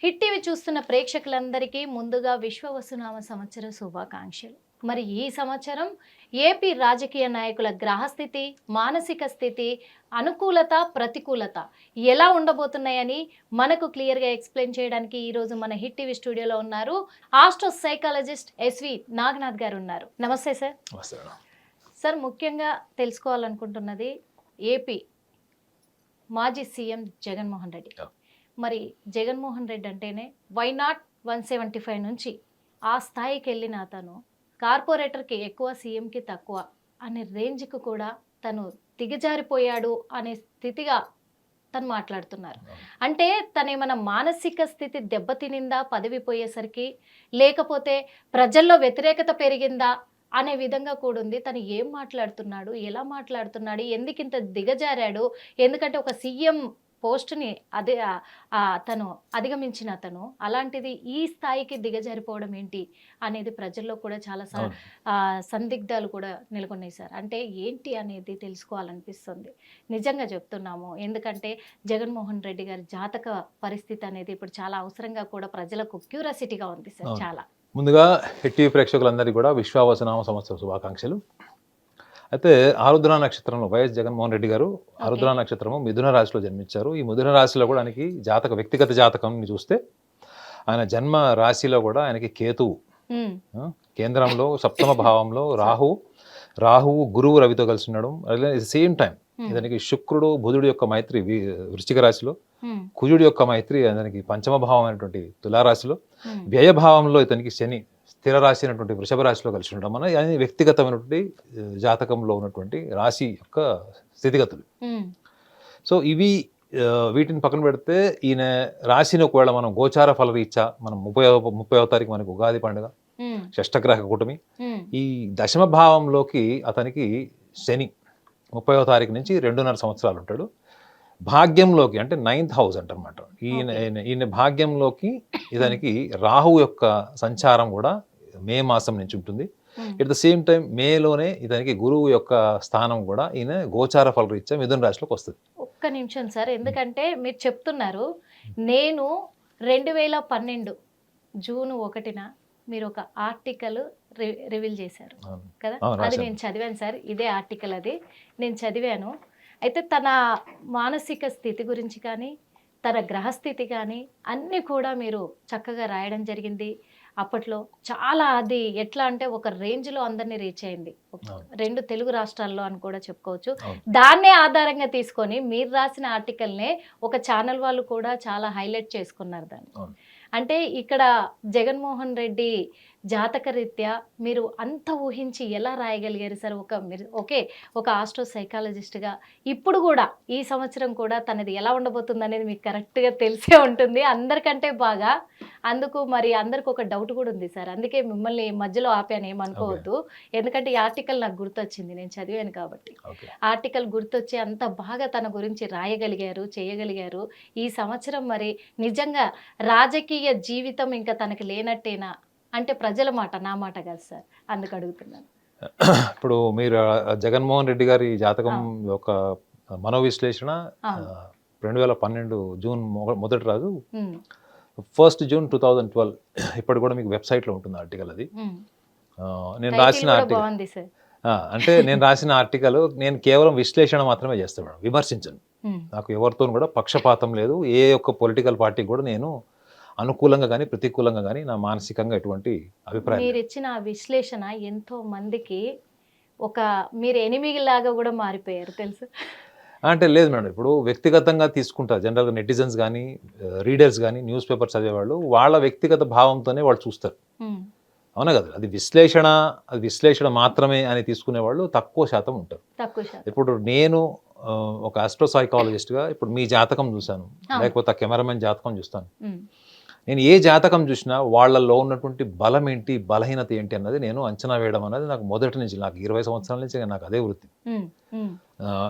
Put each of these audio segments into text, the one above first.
Hit TV చూస్తున్న ప్రేక్షకులందరికీ ముందుగా విశ్వవసునామ సంవత్సర శుభాకాంక్షలు. మరి ఈ సంవత్సరం ఏపీ రాజకీయ నాయకుల గ్రహస్థితి, మానసిక స్థితి, అనుకూలత, ప్రతికూలత ఎలా ఉండబోతున్నాయని మనకు క్లియర్గా ఎక్స్ప్లెయిన్ చేయడానికి ఈరోజు మన హిట్ టీవీ స్టూడియోలో ఉన్నారు ఆస్ట్రో సైకాలజిస్ట్ ఎస్వి నాగనాథ్ గారు ఉన్నారు. నమస్తే సార్. సార్, ముఖ్యంగా తెలుసుకోవాలనుకుంటున్నది ఏపీ మాజీ సీఎం జగన్మోహన్ రెడ్డి. మరి జగన్మోహన్ రెడ్డి అంటేనే వై నాట్ 175 నుంచి ఆ స్థాయికి వెళ్ళిన అతను కార్పొరేటర్కి ఎక్కువ, సీఎంకి తక్కువ అనే రేంజ్కి కూడా తను దిగజారిపోయాడు అనే స్థితిగా తను మాట్లాడుతున్నారు. అంటే తనేమైనా మానసిక స్థితి దెబ్బతినిందా పదవి పోయేసరికి, లేకపోతే ప్రజల్లో వ్యతిరేకత పెరిగిందా అనే విధంగా కూడా ఉంది. తను ఏం మాట్లాడుతున్నాడు, ఎలా మాట్లాడుతున్నాడు, ఎందుకు ఇంత దిగజారాడు, ఎందుకంటే ఒక సీఎం పోస్ట్ని తను అధిగమించిన అతను అలాంటిది ఈ స్థాయికి దిగజారిపోవడం ఏంటి అనేది ప్రజల్లో కూడా చాలా సందిగ్ధాలు కూడా నెలకొన్నాయి సార్. అంటే ఏంటి అనేది తెలుసుకోవాలనిపిస్తుంది. నిజంగా చెప్తున్నాము, ఎందుకంటే జగన్మోహన్ రెడ్డి గారి జాతక పరిస్థితి అనేది ఇప్పుడు చాలా అవసరంగా కూడా ప్రజలకు క్యూరియాసిటీగా ఉంది సార్. చాలా ముందుగా హిట్ టీవీ ప్రేక్షకులందరికీ కూడా విశ్వావసనామ సంవత్సర శుభాకాంక్షలు. అయితే ఆరుద్ర నక్షత్రంలో వైఎస్ జగన్మోహన్ రెడ్డి గారు ఆరుద్ర నక్షత్రము మిథున రాశిలో జన్మించారు. ఈ మిథున రాశిలో కూడా ఆయనకి వ్యక్తిగత జాతకం చూస్తే ఆయన జన్మ రాశిలో కూడా ఆయనకి కేతువు కేంద్రంలో సప్తమ భావంలో రాహువు గురువు రవితో కలిసి ఉండడం, సేమ్ టైం ఇతనికి శుక్రుడు బుధుడు యొక్క మైత్రి వృశ్చిక రాశిలో, కుజుడు యొక్క మైత్రి అతనికి పంచమ భావం అయినటువంటి తులారాశిలో, వ్యయభావంలో ఇతనికి శని స్థిర రాశి అయినటువంటి వృషభ రాశిలో కలిసి ఉండడం అని వ్యక్తిగతమైనటువంటి జాతకంలో ఉన్నటువంటి రాశి యొక్క స్థితిగతులు. సో వీటిని పక్కన పెడితే ఈయన రాశిని ఒకవేళ మనం గోచార ఫలరీత్యా మనం 30వ తారీఖు మనకు ఉగాది పండుగ, షష్టగ్రహ కూటమి, ఈ దశమ భావంలోకి అతనికి శని 30వ తారీఖు నుంచి 2.5 సంవత్సరాలు ఉంటాడు. భాగ్యంలోకి అంటే 9th హౌస్ అంటనమాట. ఈయన భాగ్యంలోకి ఇతనికి రాహు యొక్క సంచారం కూడా మే మాసం నుంచి ఉంటుంది. ఎట్ ద సేమ్ టైం మేలోనే ఇతనికి గురువు యొక్క స్థానం కూడా ఈయన గోచార ఫలరీత్యా మిథున రాశిలోకి వస్తుంది. ఒక్క నిమిషం సార్, ఎందుకంటే మీరు చెప్తున్నారు, నేను 2012 జూన్ 1న మీరు ఒక ఆర్టికల్ రివీల్ చేశారు కదా, అది నేను చదివాను సార్. ఇదే ఆర్టికల్, అది నేను చదివాను. అయితే తన మానసిక స్థితి గురించి కానీ, తన గ్రహస్థితి కానీ అన్నీ కూడా మీరు చక్కగా రాయడం జరిగింది. అప్పట్లో చాలా అది ఎట్లా అంటే ఒక రేంజ్లో అందరినీ రీచ్ అయింది, 2 తెలుగు రాష్ట్రాల్లో అని కూడా చెప్పుకోవచ్చు. దాన్నే ఆధారంగా తీసుకొని మీరు రాసిన ఆర్టికల్నే ఒక ఛానల్ వాళ్ళు కూడా చాలా హైలైట్ చేసుకున్నారు దాన్ని. అంటే ఇక్కడ జగన్మోహన్ రెడ్డి జాతక రీత్యా మీరు అంత ఊహించి ఎలా రాయగలిగారు సార్? ఒక ఆస్ట్రో సైకాలజిస్ట్గా ఇప్పుడు కూడా ఈ సంవత్సరం కూడా తనది ఎలా ఉండబోతుంది అనేది మీకు కరెక్ట్గా తెలిసే ఉంటుంది అందరికంటే బాగా. అందుకు మరి అందరికి ఒక డౌట్ కూడా ఉంది సార్, అందుకే మిమ్మల్ని మధ్యలో ఆపాను, ఏమనుకోవద్దు. ఎందుకంటే ఈ ఆర్టికల్ నాకు గుర్తొచ్చింది, నేను చదివాను కాబట్టి. ఆర్టికల్ గుర్తొచ్చి అంత బాగా తన గురించి రాయగలిగారు, చేయగలిగారు. ఈ సంవత్సరం మరి నిజంగా రాజకీయ జీవితం ఇంకా తనకి లేనట్టేనా అంటే ప్రజల మాట, నా మాట కాదు సార్, అందుకు అడుగుతున్నాను. ఇప్పుడు మీరు జగన్మోహన్ రెడ్డి గారి జాతకం యొక్క మనోవిశ్లేషణ 2012 జూన్ మొదటి రోజు 1 జూన్ 2012 ఇప్పటి కూడా మీకు వెబ్సైట్లో ఉంటుంది ఆర్టికల్. అది నేను రాసిన ఆర్టికల్. అంటే నేను రాసిన ఆర్టికల్ నేను కేవలం విశ్లేషణ మాత్రమే చేస్తాను మేడం, విమర్శించను. నాకు ఎవరితో కూడా పక్షపాతం లేదు. ఏ ఒక్క పొలిటికల్ పార్టీకి కూడా నేను అనుకూలంగా కానీ ప్రతికూలంగా కానీ నా మానసికంగా ఎటువంటి అభిప్రాయం. మీరు ఇచ్చిన విశ్లేషణ ఎంతో మందికి మీరు ఎనిమిలాగా కూడా మారిపోయారు తెలుసు. అంటే లేదు మేడం, ఇప్పుడు వ్యక్తిగతంగా తీసుకుంటారు జనరల్గా నెటిజన్స్ కానీ రీడర్స్ కానీ న్యూస్ పేపర్ చదివేవాళ్ళు వాళ్ళ వ్యక్తిగత భావంతోనే వాళ్ళు చూస్తారు, అవునా కదా. అది విశ్లేషణ మాత్రమే అని తీసుకునే వాళ్ళు తక్కువ శాతం ఉంటారు. ఇప్పుడు నేను ఒక ఆస్ట్రో సైకాలజిస్ట్గా ఇప్పుడు మీ జాతకం చూశాను, లేకపోతే కెమెరామెన్ జాతకం చూస్తాను. నేను ఏ జాతకం చూసినా వాళ్ళల్లో ఉన్నటువంటి బలం ఏంటి, బలహీనత ఏంటి అన్నది నేను అంచనా వేయడం అనేది నాకు మొదటి నుంచి, నాకు 20 సంవత్సరాల నుంచి నాకు అదే వృత్తి.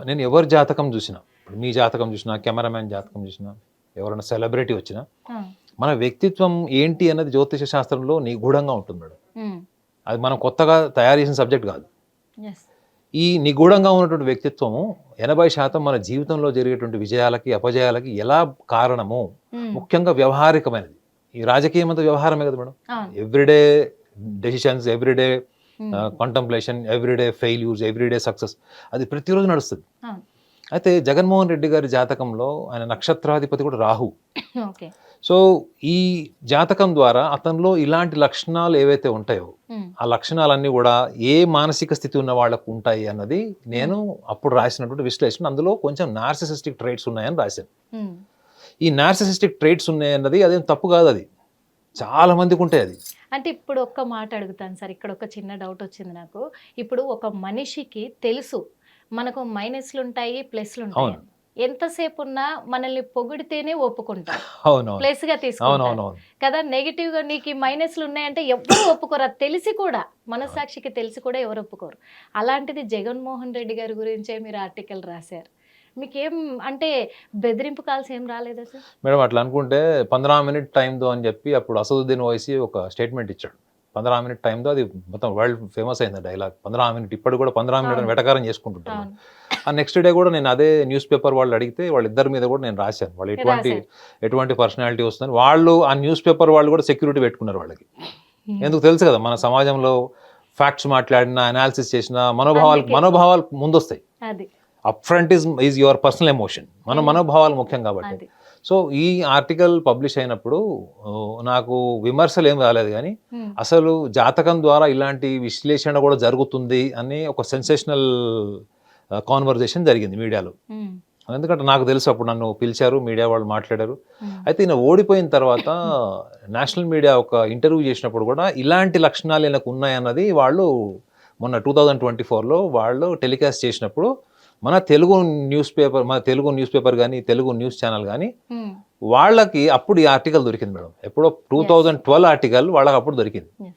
నేను ఎవరి జాతకం చూసినా, ఇప్పుడు మీ జాతకం చూసినా, కెమెరామెన్ జాతకం చూసినా, ఎవరైనా సెలబ్రిటీ వచ్చినా, మన వ్యక్తిత్వం ఏంటి అన్నది జ్యోతిష శాస్త్రంలో నిగూఢంగా ఉంటుంది మేడం. అది మనం కొత్తగా తయారు చేసిన సబ్జెక్ట్ కాదు. ఈ నిగూఢంగా ఉన్నటువంటి వ్యక్తిత్వము 80% మన జీవితంలో జరిగేటువంటి విజయాలకి అపజయాలకి ఎలా కారణము, ముఖ్యంగా వ్యవహారికమైనది. ఈ రాజకీయం అంతా వ్యవహారమే కదా మేడం. అవును. Everyday decisions, everyday um. Contemplation, everyday failures, everyday success, అది ప్రతిరోజు నడుస్తుంది. అవును. అయితే జగన్మోహన్ రెడ్డి గారి జాతకంలో ఆయన నక్షత్రాధిపతి కూడా రాహు. ఓకే. సో ఈ జాతకం ద్వారా అతనిలో ఇలాంటి లక్షణాలు ఏవైతే ఉంటాయో ఉమ్. ఆ లక్షణాలన్నీ కూడా ఏ మానసిక స్థితి ఉన్న వాళ్ళకు ఉంటాయి అన్నది నేను అప్పుడు రాసినటువంటి విశ్లేషణ. అందులో కొంచెం నార్సిసిస్టిక్ ట్రైట్స్ ఉన్నాయని రాశాను. ఉమ్. ఈ నార్సిసిస్టిక్ ట్రైట్స్ ఉన్నాయన్నది అదేం తప్పు కాదు, అది చాలా మందికి ఉంటాయి. అది అంటే ఇప్పుడు ఒక్క మాట అడుగుతాను సార్, ఇక్కడ ఒక చిన్న డౌట్ వచ్చింది నాకు. ఇప్పుడు ఒక మనిషికి తెలుసు మనకు మైనస్లు ఉంటాయి, ప్లస్లు ఉంటాయి. అవును. ఎంతసేపు ఉన్నా మనల్ని పొగిడితేనే ఒప్పుకుంటాం, అవునవును ప్లస్ గా తీసుకుంటాం అవునవునవును కదా. నెగిటివ్ గా నీకు మైనస్లు ఉన్నాయంటే ఎవరు ఒప్పుకోరు, అది తెలిసి కూడా, మనసాక్షికి తెలిసి కూడా ఎవరు ఒప్పుకోరు. అలాంటిది జగన్మోహన్ రెడ్డి గారి గురించే మీరు ఆర్టికల్ రాశారు. మీకేం అంటే బెదిరింపు కాల్స్ ఏం రాలేదా సార్? మేడం. అట్లా అనుకుంటే 15 మినిట్ టైం దో అని చెప్పి అప్పుడు అసదుద్దీన్ ఓవైసీ ఒక స్టేట్మెంట్ ఇచ్చాడు. 15 మినిట్ టైం దో, అది మొత్తం వరల్డ్ ఫేమస్ అయింది డైలాగ్. 15 మినిట్, ఇప్పుడు కూడా 15 మినిట్ అని వెటకారం చేసుకుంటుంటాను. అవును. ఆ నెక్స్ట్ డే కూడా నేను అదే న్యూస్ పేపర్ వాళ్ళు అడిగితే వాళ్ళిద్దరి మీద కూడా నేను రాశాను. వాళ్ళు ఎటువంటి పర్సనాలిటీ వస్తుందని. వాళ్ళు ఆ న్యూస్ పేపర్ వాళ్ళు కూడా సెక్యూరిటీ పెట్టుకున్నారు వాళ్ళకి. ఎందుకు తెలుసు కదా, మన సమాజంలో ఫ్యాక్ట్స్ మాట్లాడినా, అనాలిసిస్ చేసినా మనోభావాలు ముందొస్తాయి. అది up front is your personal emotion. మనోభావాలు ముఖ్యం కాబట్టి. అది సో ఈ ఆర్టికల్ పబ్లిష్ అయినప్పుడు నాకు విమర్శలు ఏం రాలేదు, కానీ అసలు జాతకం ద్వారా ఇలాంటి విశ్లేషణ కూడా జరుగుతుంది అని ఒక సెన్సేషనల్ కాన్వర్జేషన్ జరిగింది మీడియాలో. ఎందుకంటే నాకు తెలుసు, అప్పుడు నన్ను పిలిచారు, మీడియా వాళ్ళు మాట్లాడారు. అయితే ఈయన ఓడిపోయిన తర్వాత నేషనల్ మీడియా ఒక ఇంటర్వ్యూ చేసినప్పుడు కూడా ఇలాంటి లక్షణాలు ఈయనకు ఉన్నాయన్నది వాళ్ళు మొన్న 2024లో వాళ్ళు టెలికాస్ట్ చేసినప్పుడు మన తెలుగు న్యూస్ పేపర్ కానీ, తెలుగు న్యూస్ ఛానల్ కానీ వాళ్ళకి అప్పుడు ఈ ఆర్టికల్ దొరికింది మేడం. ఎప్పుడో 2012 ఆర్టికల్ వాళ్ళకి అప్పుడు దొరికింది.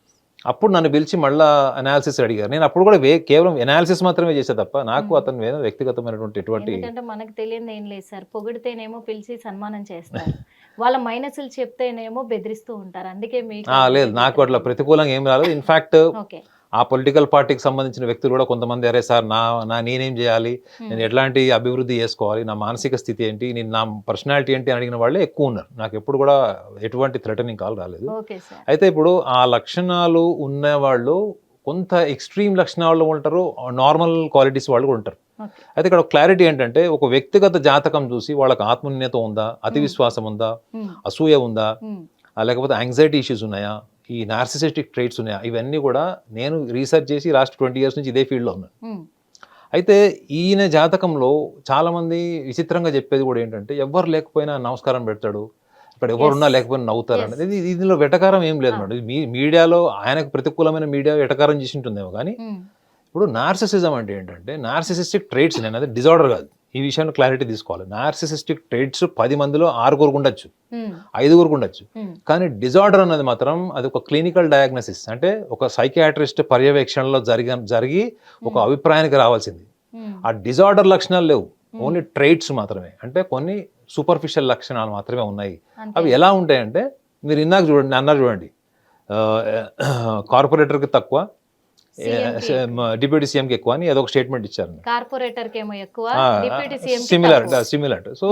అప్పుడు నన్ను పిలిచి మళ్ళీ అనాలిసిస్ అడిగారు. నేను అప్పుడు కూడా కేవలం అనాలిసిస్ మాత్రమే చేసే తప్ప నాకు అతను ఏదో వ్యక్తిగతమైనటువంటి ఎటువంటి, ఎందుకంటే మనకు తెలియదు ఏం లేదు సార్. పొగిడితేనేమో పిలిచి సన్మానం చేస్తారు, వాళ్ళ మైనస్లు చెప్తేనేమో బెదిరిస్తూ ఉంటారు. అందుకే మీకు లేదు, నాకు అట్లా ప్రతికూలంగా ఏం రాలేదు. In fact okay. ఆ పొలిటికల్ పార్టీకి సంబంధించిన వ్యక్తులు కూడా కొంతమంది, అరే సార్ నేనేం చేయాలి, నేను ఎట్లాంటి అభివృద్ధి చేసుకోవాలి, నా మానసిక స్థితి ఏంటి, నేను నా పర్సనాలిటీ ఏంటి అని అడిగిన వాళ్ళే ఎక్కువ ఉన్నారు. నాకు ఎప్పుడు కూడా ఎటువంటి థ్రెటనింగ్ కాల్ రాలేదు. Okay sir. అయితే ఇప్పుడు ఆ లక్షణాలు ఉన్నవాళ్ళు కొంత ఎక్స్ట్రీమ్ లక్షణాలు ఉంటారు, నార్మల్ క్వాలిటీస్ వాళ్ళు కూడా ఉంటారు. అయితే ఇక్కడ క్లారిటీ ఏంటంటే, ఒక వ్యక్తిగత జాతకం చూసి వాళ్ళకి ఆత్మన్యత ఉందా, అతి విశ్వాసం ఉందా, అసూయ ఉందా, లేకపోతే యాంగ్జైటీ ఇష్యూస్ ఉన్నాయా, ఈ నార్సిసిస్టిక్ ట్రైట్స్ ఉన్నాయా, ఇవన్నీ కూడా నేను రీసెర్చ్ చేసి లాస్ట్ 20 years నుంచి ఇదే ఫీల్డ్లో ఉన్నాను. అయితే ఈయన జాతకంలో చాలామంది విచిత్రంగా చెప్పేది కూడా ఏంటంటే, ఎవరు లేకపోయినా నమస్కారం పెడతాడు, ఇక్కడ ఎవరున్నా లేకపోయినా నవ్వుతారు అనేది. ఇందులో వెటకారం ఏం లేదు మేడం. మీడియాలో ఆయనకు ప్రతికూలమైన మీడియా వెటకారం చేసి ఉంటుందేమో, కానీ ఇప్పుడు నార్సిసిజం అంటే ఏంటంటే, నార్సిసిస్టిక్ ట్రైట్స్, నేను అది డిజార్డర్ కాదు, ఈ విషయంలో క్లారిటీ తీసుకోవాలి. నార్సిసిస్టిక్ ట్రైట్స్ 10 మందిలో 6 ఉండొచ్చు, 5 ఉండొచ్చు, కానీ డిజార్డర్ అన్నది మాత్రం అది ఒక క్లినికల్ డయాగ్నోసిస్. అంటే ఒక సైకియాట్రిస్ట్ పర్యవేక్షణలో జరిగి ఒక అభిప్రాయానికి రావాల్సింది. ఆ డిజార్డర్ లక్షణాలు లేవు, ఓన్లీ ట్రైట్స్ మాత్రమే. అంటే కొన్ని సూపర్ఫిషియల్ లక్షణాలు మాత్రమే ఉన్నాయి. అవి ఎలా ఉంటాయంటే, మీరు ఇందాక చూడండి, అన్నారు చూడండి, కార్పొరేటర్కి తక్కువ, డిప్యూటీ సీఎంకి ఎక్కువ అని ఏదో ఒక స్టేట్మెంట్ ఇచ్చారు. కార్పొరేటర్కి ఏమో ఎక్కువ, డిప్యూటీ సీఎం సిమిలర్. సో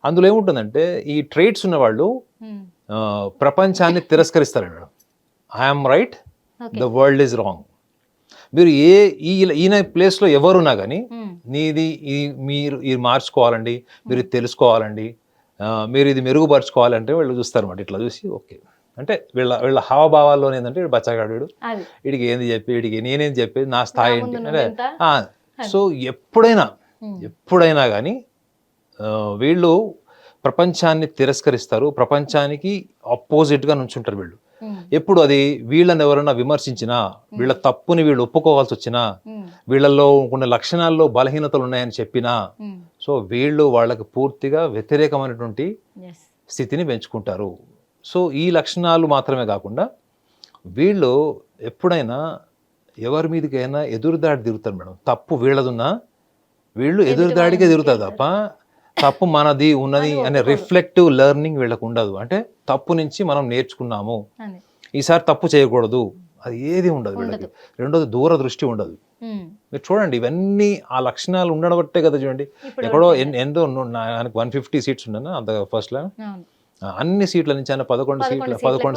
అందులో ఏముంటుందంటే, ఈ ట్రైట్స్ ఉన్న వాళ్ళు ప్రపంచాన్ని తిరస్కరిస్తారు madam. I'm right, the world is wrong. మీరు ఈయన ప్లేస్లో ఎవరున్నా కానీ, మీరు ఇది మార్చుకోవాలండి, మీరు ఇది తెలుసుకోవాలండి, మీరు ఇది మెరుగుపరుచుకోవాలంటే వాళ్ళు చూస్తారు అన్నమాట. ఇట్లా చూసి ఓకే అంటే వీళ్ళ హావభావాల్లో ఏంటంటే, వీడు బచ్చగాడు, వీడికి ఏంది చెప్పి, వీడికి నేనేం చెప్పేది, నా స్థాయి ఏంటి అంటే. సో ఎప్పుడైనా కానీ వీళ్ళు ప్రపంచాన్ని తిరస్కరిస్తారు, ప్రపంచానికి ఆపోజిట్గా నుంచుంటారు వీళ్ళు. ఎప్పుడు అది వీళ్ళని ఎవరైనా విమర్శించినా, వీళ్ళ తప్పుని వీళ్ళు ఒప్పుకోవాల్సి వచ్చినా, వీళ్ళల్లో కొన్ని లక్షణాల్లో బలహీనతలు ఉన్నాయని చెప్పినా, సో వీళ్ళు వాళ్ళకి పూర్తిగా వ్యతిరేకమైనటువంటి స్థితిని పెంచుకుంటారు. సో ఈ లక్షణాలు మాత్రమే కాకుండా వీళ్ళు ఎప్పుడైనా ఎవరి మీదకైనా ఎదురుదాడి తిరుగుతారు మేడం. తప్పు వీళ్ళదున్నా వీళ్ళు ఎదురుదాడికే తిరుగుతారు తప్ప తప్పు మనది ఉన్నది అనే రిఫ్లెక్టివ్ లెర్నింగ్ వీళ్ళకు ఉండదు. అంటే తప్పు నుంచి మనం నేర్చుకున్నాము, ఈసారి తప్పు చేయకూడదు, అది ఏది ఉండదు వీళ్ళకి. రెండోది దూరదృష్టి ఉండదు. మీరు చూడండి, ఇవన్నీ ఆ లక్షణాలు ఉండడం బట్టే కదా. చూడండి, ఎక్కడో ఎంతో 150 seats ఉండను అంత ఫస్ట్లో, అన్ని సీట్ల నుంచి ఆయన 11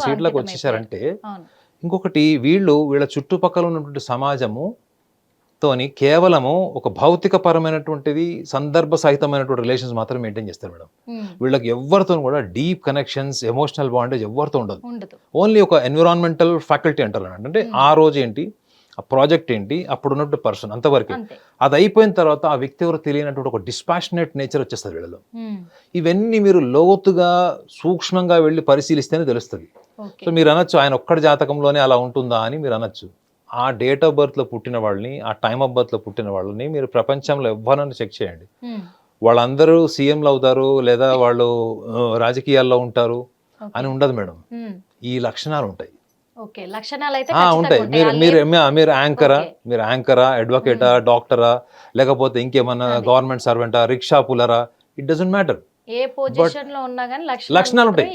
సీట్లకు వచ్చేసారంటే అవును. ఇంకొకటి వీళ్ళ చుట్టుపక్కల ఉన్నటువంటి సమాజము తోని కేవలము ఒక భౌతిక పరమైనటువంటిది సందర్భ సహితమైనటువంటి రిలేషన్స్ మాత్రం మెయింటైన్ చేస్తారు మేడం. వీళ్ళకి ఎవరితో కూడా డీప్ కనెక్షన్స్, ఎమోషనల్ బాండేజ్ ఎవరితో ఉండదు. ఓన్లీ ఒక ఎన్విరాన్మెంటల్ ఫ్యాకల్టీ అంటారు అంటే ఆ రోజు ఏంటి, ఆ ప్రాజెక్ట్ ఏంటి, అప్పుడు ఉన్నటువంటి పర్సన్ అంతవరకు. అది అయిపోయిన తర్వాత ఆ వ్యక్తి ఎవరు తెలియనటువంటి ఒక డిస్పాషనేట్ నేచర్ వచ్చేస్తుంది వీళ్ళలో. ఇవన్నీ మీరు లోతుగా సూక్ష్మంగా వెళ్ళి పరిశీలిస్తేనే తెలుస్తుంది. సో మీరు అనొచ్చు ఆయన ఒక్కడి జాతకంలోనే అలా ఉంటుందా అని మీరు అనొచ్చు. ఆ డేట్ ఆఫ్ బర్త్లో పుట్టిన వాళ్ళని, ఆ టైమ్ ఆఫ్ బర్త్లో పుట్టిన వాళ్ళని మీరు ప్రపంచంలో ఎవరైనా చెక్ చేయండి. వాళ్ళందరూ సీఎంలు అవుతారు లేదా వాళ్ళు రాజకీయాల్లో ఉంటారు అని ఉండదు మేడం. ఈ లక్షణాలు ఉంటాయి. ఉంటాయి. మీరు యాంకరా, అడ్వకేటా, డాక్టరా, లేకపోతే ఇంకేమన్నా గవర్నమెంట్ సర్వెంటా, రిక్షా పులరా, ఇట్ డజంట్ మ్యాటర్. ఏ పొజిషన్ లో ఉన్నా కానీ లక్షణాలు ఉంటాయి.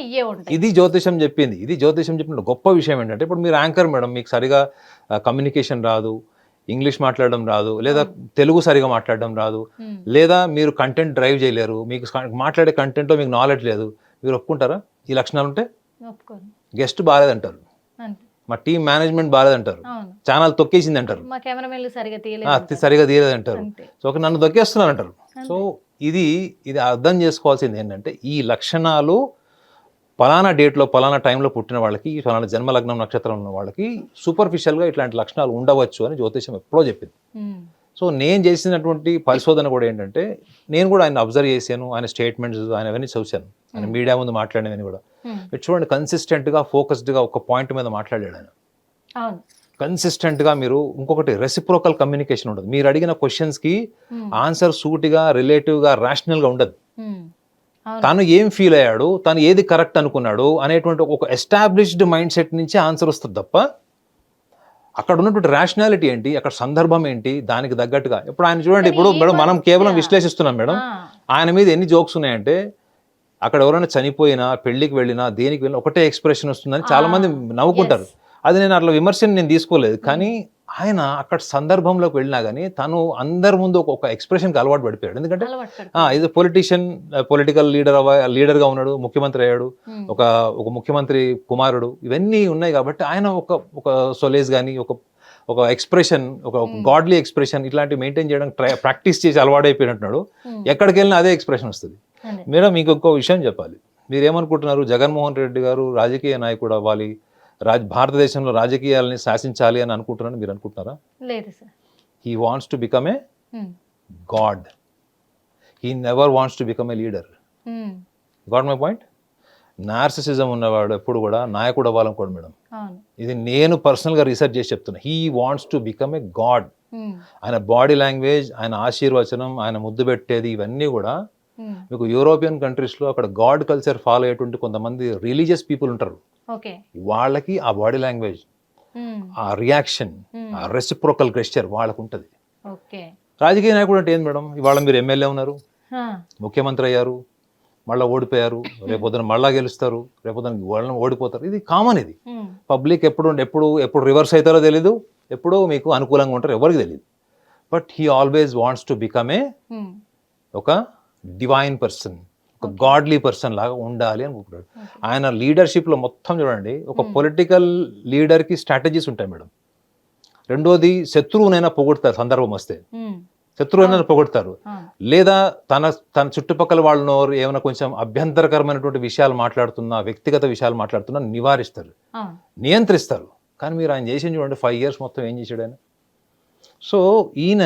ఇది జ్యోతిషం చెప్పింది. ఇది జ్యోతిషం చెప్పిన గొప్ప విషయం ఏంటంటే, ఇప్పుడు మీరు యాంకర్ మేడం, మీకు సరిగా కమ్యూనికేషన్ రాదు, ఇంగ్లీష్ మాట్లాడడం రాదు, లేదా తెలుగు సరిగా మాట్లాడడం రాదు, లేదా మీరు కంటెంట్ డ్రైవ్ చేయలేరు, మీకు మాట్లాడే కంటెంట్లో మీకు నాలెడ్జ్ లేదు, మీరు ఒప్పుకుంటారా? ఈ లక్షణాలు ఉంటే గెస్ట్ బాగాలేదంటారు, మా టీం మేనేజ్మెంట్ బాగాలేదంటారు, ఛానల్ తొక్కేసింది అంటారు, సరిగా తీయలేదంటారు, సో నన్ను తొక్కేస్తున్నారు అంటారు. సో ఇది అర్థం చేసుకోవాల్సింది ఏంటంటే, ఈ లక్షణాలు పలానా డేట్లో పలానా టైంలో పుట్టిన వాళ్ళకి, పలానా జన్మలగ్నం నక్షత్రం ఉన్న వాళ్ళకి సూపర్ఫిషియల్గా ఇట్లాంటి లక్షణాలు ఉండవచ్చు అని జ్యోతిషం ఎప్పుడో చెప్పింది. సో నేను చేసినటువంటి పరిశోధన కూడా ఏంటంటే, నేను కూడా ఆయన అబ్జర్వ్ చేశాను, ఆయన స్టేట్మెంట్స్ ఆయన అవన్నీ చూశాను, ఆయన మీడియా ముందు మాట్లాడినవన్నీ కూడా. చూడండి, కన్సిస్టెంట్గా ఫోకస్డ్గా ఒక పాయింట్ మీద మాట్లాడాడు ఆయన. కన్సిస్టెంట్గా మీరు ఇంకొకటి రెసిప్రోకల్ కమ్యూనికేషన్ ఉండదు. మీరు అడిగిన క్వశ్చన్స్కి ఆన్సర్ సూటిగా, రిలేటివ్గా, రేషనల్గా ఉండదు. తను ఏం ఫీల్ అయ్యాడు, తను ఏది కరెక్ట్ అనుకున్నాడు అనేటువంటి ఒక ఎస్టాబ్లిష్డ్ మైండ్ సెట్ నుంచి ఆన్సర్ వస్తుంది తప్ప, అక్కడ ఉన్నటువంటి రేషనాలిటీ ఏంటి, అక్కడ సందర్భం ఏంటి, దానికి తగ్గట్టుగా. ఇప్పుడు ఆయన చూడండి, ఇప్పుడు మేడం మనం కేవలం విశ్లేషిస్తున్నాం మేడం, ఆయన మీద ఎన్ని జోక్స్ ఉన్నాయంటే, అక్కడ ఎవరైనా చనిపోయినా, పెళ్లికి వెళ్ళినా, దేనికి వెళ్ళినా ఒకటే ఎక్స్ప్రెషన్ వస్తుందని చాలా మంది నవ్వుకుంటారు. అది నేను అట్లా విమర్శను నేను తీసుకోలేదు, కానీ ఆయన అక్కడ సందర్భంలోకి వెళ్ళినా కానీ తను అందరి ముందు ఒక ఎక్స్ప్రెషన్కి అలవాటు పడిపోయాడు. ఎందుకంటే ఇది పొలిటీషియన్, పొలిటికల్ లీడర్గా ఉన్నాడు, ముఖ్యమంత్రి అయ్యాడు, ఒక ముఖ్యమంత్రి కుమారుడు, ఇవన్నీ ఉన్నాయి కాబట్టి ఆయన ఒక సొలేజ్ కానీ ఒక ఎక్స్ప్రెషన్, ఒక గాడ్లీ ఎక్స్ప్రెషన్ ఇట్లాంటివి మెయింటైన్ చేయడం ప్రాక్టీస్ చేసి అలవాటైపోయినట్టున్నాడు. ఎక్కడికి వెళ్ళినా అదే ఎక్స్ప్రెషన్ వస్తుంది. మేడం మీకు ఇంకో విషయం చెప్పాలి. మీరు ఏమనుకుంటున్నారు, జగన్మోహన్ రెడ్డి గారు రాజకీయ నాయకుడు అవ్వాలి, భారతదేశంలో రాజకీయాలని శాసించాలి అని అనుకుంటున్నారని మీరు అనుకుంటున్నారా? లేదు sir. He wants to become a God. He never wants to become a leader. Got my point? Narcissism ఉన్నవాడు ఎప్పుడు కూడా నాయకుడు అవ్వాలనుకోడు మేడం. ఇది నేను పర్సనల్గా రీసెర్చ్ చేసి చెప్తున్నా. He wants to become a God. ఆయన బాడీ లాంగ్వేజ్, ఆయన ఆశీర్వచనం, ఆయన ముద్దు పెట్టేది, ఇవన్నీ కూడా మీకు యూరోపియన్ కంట్రీస్లో అక్కడ గాడ్ కల్చర్ ఫాలో అయ్యేటువంటి కొంతమంది రిలీజియస్ పీపుల్ ఉంటారు. వాళ్ళకి ఆ బాడీ లాంగ్వేజ్, ఆ రియాక్షన్, ఆ రెసిప్రోకల్ గెస్చర్ వాళ్ళకు ఉంటుంది. రాజకీయ నాయకుడు అంటే ఏంది మేడం? ఇవాళ మీరు ఎమ్మెల్యే ఉన్నారు, ముఖ్యమంత్రి అయ్యారు, మళ్ళీ ఓడిపోయారు, రేపొద్దున మళ్ళా గెలుస్తారు, రేపొద్దున వాళ్ళని ఓడిపోతారు. ఇది కామన్. ఇది పబ్లిక్ ఎప్పుడు రివర్స్ అవుతారో తెలీదు, ఎప్పుడు మీకు అనుకూలంగా ఉంటారో ఎవరికి తెలియదు. But he always wants to become a ఒక డివైన్ పర్సన్, ఒక గాడ్లీ పర్సన్ లాగా ఉండాలి అనుకుంటున్నాడు. ఆయన లీడర్షిప్లో మొత్తం చూడండి, ఒక పొలిటికల్ లీడర్కి స్ట్రాటజీస్ ఉంటాయి మేడం. రెండోది, శత్రువునైనా పొగుడతారు, సందర్భం వస్తే శత్రువునైనా పొగుడతారు, లేదా తన చుట్టుపక్కల వాళ్ళను ఏమైనా కొంచెం అభ్యంతరకరమైనటువంటి విషయాలు మాట్లాడుతున్నా, వ్యక్తిగత విషయాలు మాట్లాడుతున్నా నివారిస్తారు, నియంత్రిస్తారు. కానీ మీరు ఆయన చేసింది చూడండి, 5 years మొత్తం ఏం చేశాడు ఆయన. సో ఈయన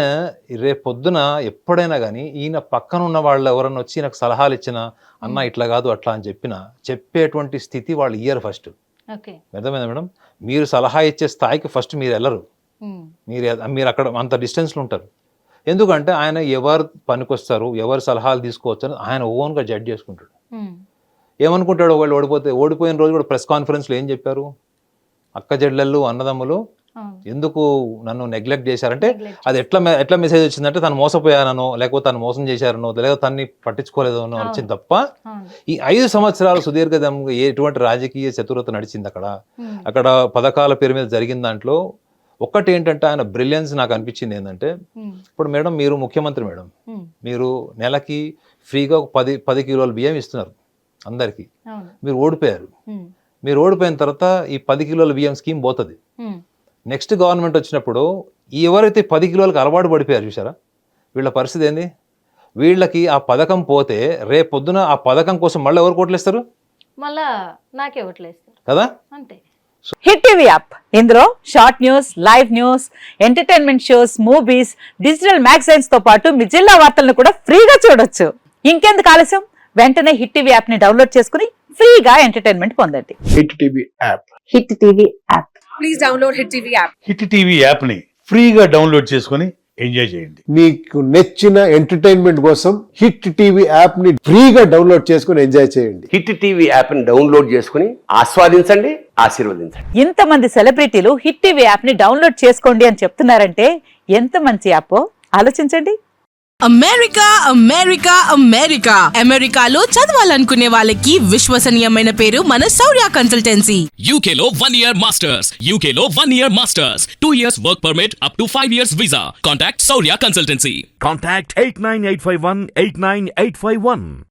రేపొద్దున ఎప్పుడైనా కానీ ఈయన పక్కన ఉన్న వాళ్ళు ఎవరన్నా వచ్చి నాకు సలహాలు ఇచ్చినా, అన్న ఇట్లా కాదు అట్లా అని చెప్పేటువంటి స్థితి వాళ్ళు ఇయ్యరు ఫస్ట్. అర్థమైందా మేడం? మీరు సలహా ఇచ్చే స్థాయికి ఫస్ట్ మీరు వెళ్ళరు. మీరు అక్కడ అంత డిస్టెన్స్లో ఉంటారు. ఎందుకంటే ఆయన ఎవరు పనికొస్తారు, ఎవరు సలహాలు తీసుకోవచ్చు అని ఆయన ఓన్గా జడ్జ్ చేసుకుంటాడు. ఏమనుకుంటాడు, వాళ్ళు ఓడిపోయిన రోజు కూడా ప్రెస్ కాన్ఫరెన్స్లో ఏం చెప్పారు, అక్క చెల్లెళ్ళు, అన్నదమ్ములు ఎందుకు నన్ను నెగ్లెక్ట్ చేశారంటే, అది ఎట్లా మెసేజ్ వచ్చిందంటే తను మోసపోయానో, లేకపోతే తను మోసం చేశారనో, లేదా తన్ని పట్టించుకోలేదో వచ్చింది తప్ప, ఈ 5 సంవత్సరాలు సుదీర్ఘంగా ఎటువంటి రాజకీయ చతురత నడిచింది అక్కడ పథకాల పేరు మీద జరిగిన దాంట్లో ఒక్కటి ఏంటంటే ఆయన బ్రిలియన్స్ నాకు అనిపించింది ఏంటంటే, ఇప్పుడు మేడం మీరు ముఖ్యమంత్రి మేడం, మీరు నెలకి ఫ్రీగా 10 కిలోల బియ్యం ఇస్తున్నారు. అందరికీ. అవును. మీరు ఓడిపోయారు. ఉమ్, మీరు ఓడిపోయిన తర్వాత ఈ 10 కిలోల బియ్యం స్కీమ్ పోతుంది. ఉమ్, నెక్స్ట్ గవర్నమెంట్ వచ్చినప్పుడు ఎవరైతే 10 కిలోలకు అలవాటు పడిపోయారు చూసారా, వీళ్ళ పరిస్థితి ఏంది? వీళ్ళకి ఆ పథకం పోతే రేపు పొద్దున ఆ పథకం కోసం మళ్ళీ ఎవరు కోట్లేస్తారు మళ్ళా నాకే ఓట్లేస్తారు కదా? అంతే. హిట్ టీవీ యాప్ ఇందులో short news, live news, entertainment shows, movies, digital magazines తో పాటు మీ జిల్లా వార్తలను కూడా ఫ్రీగా చూడొచ్చు. ఇంకెందుకు ఆలస్యం, వెంటనే హిట్ టీవీ యాప్ ని డౌన్లోడ్ చేసుకుని ఫ్రీగా ఎంటర్టైన్మెంట్ పొందండి. Hit TV app. Hit TV app. Please download Hit TV app. Hit TV app ని ఫ్రీగా డౌన్లోడ్ చేసుకొని ఎంజాయ్ చేయండి. మీకు నచ్చిన ఎంటర్టైన్మెంట్ కోసం హిట్ టీవీ యాప్ ని ఫ్రీగా డౌన్లోడ్ చేసుకుని ఎంజాయ్ చేయండి. హిట్ టీవీ యాప్ ని డౌన్లోడ్ చేసుకుని ఆస్వాదించండి, ఆశీర్వదించండి. ఇంతమంది సెలబ్రిటీలు హిట్ టీవీ యాప్ ని డౌన్లోడ్ చేసుకోండి అని చెప్తున్నారంటే ఎంత మంచి యాప్ ఆలోచించండి. అమెరికా అమెరికా అమెరికా అమెరికాలో చదవాలనుకునే వాళ్ళకి విశ్వసనీయమైన పేరు మన శౌర్య consultancy. UK Law 1 Year Masters. UK Law 1 Year Masters. 2 years work permit up to 5 years visa. Contact Saurya Consultancy. Contact 89851 89851.